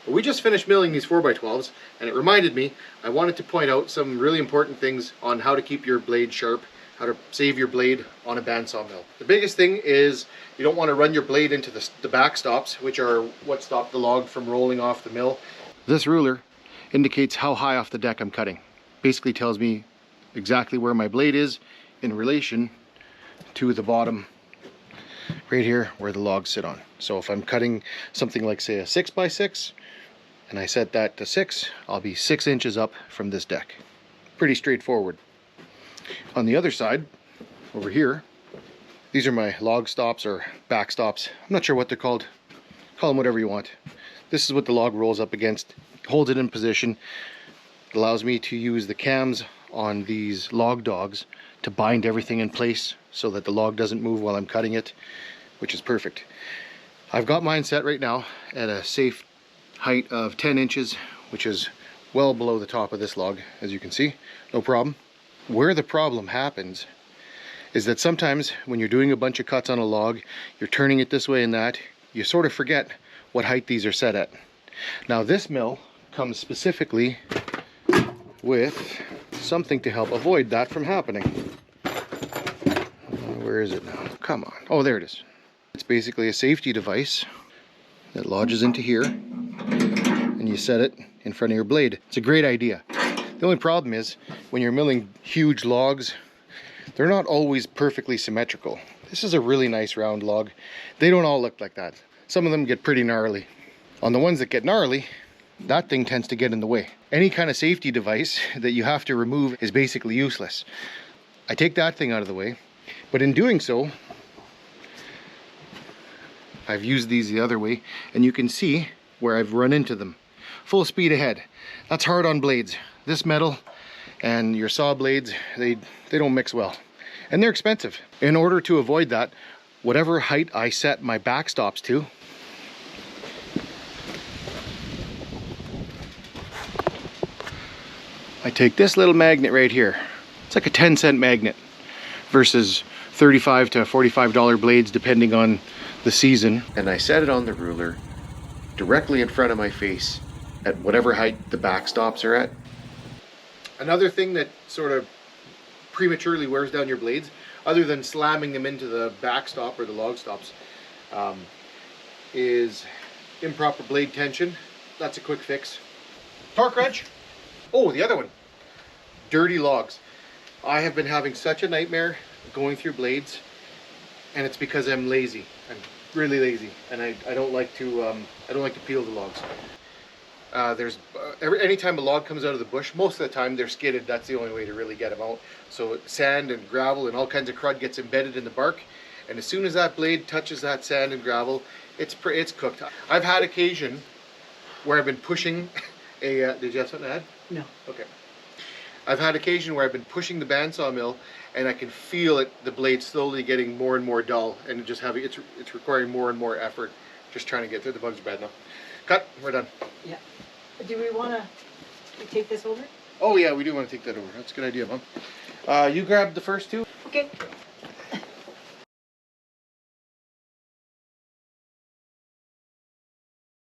We just finished milling these 4x12s, and it reminded me I wanted to point out some really important things on how to keep your blade sharp, how to save your blade on a bandsaw mill. The biggest thing is you don't want to run your blade into the back stops, which are what stop the log from rolling off the mill. This ruler indicates how high off the deck I'm cutting. Basically tells me exactly where my blade is in relation to the bottom right here where the logs sit on. So if I'm cutting something like, say, a 6x6 and I set that to 6, I'll be 6 inches up from this deck. Pretty straightforward. On the other side, over here, these are my log stops or back stops. I'm not sure what they're called. Call them whatever you want. This is what the log rolls up against, holds it in position. It allows me to use the cams on these log dogs to bind everything in place so that the log doesn't move while I'm cutting it, which is perfect. I've got mine set right now at a safe height of 10 inches, which is well below the top of this log, as you can see. No problem. Where the problem happens is that sometimes when you're doing a bunch of cuts on a log, you're turning it this way and that, you sort of forget what height these are set at. Now this mill comes specifically with something to help avoid that from happening. Where is it now? Come on. Oh, there it is. It's basically a safety device that lodges into here, and you set it in front of your blade. It's a great idea. The only problem is when you're milling huge logs, they're not always perfectly symmetrical. This is a really nice round log. They don't all look like that. Some of them get pretty gnarly. On the ones that get gnarly, that thing tends to get in the way. Any kind of safety device that you have to remove is basically useless. I take that thing out of the way, but in doing so, I've used these the other way, and you can see where I've run into them. Full speed ahead. That's hard on blades. This metal and your saw blades, they don't mix well. And they're expensive. In order to avoid that, whatever height I set my backstops to, I take this little magnet right here. It's like a 10-cent magnet versus $35 to $45 blades depending on the season. And I set it on the ruler directly in front of my face at whatever height the backstops are at. Another thing that sort of prematurely wears down your blades, other than slamming them into the backstop or the log stops, is improper blade tension. That's a quick fix. Torque wrench. Oh, the other one. Dirty logs. I have been having such a nightmare going through blades, and it's because I'm lazy. I'm really lazy, and I don't like to peel the logs. Anytime a log comes out of the bush, most of the time they're skidded. That's the only way to really get them out. So sand and gravel and all kinds of crud gets embedded in the bark, and as soon as that blade touches that sand and gravel, it's cooked. I've had occasion where I've been pushing a. Did you have something to add? No. Okay. I've had occasion where I've been pushing the bandsaw mill, and I can feel the blade slowly getting more and more dull, and it's requiring more and more effort. Just trying to get through. The bugs are bad now. Cut. We're done. Yeah. Do we want to take this over? Oh yeah, we do want to take that over. That's a good idea, Mom. You grab the first two. Okay.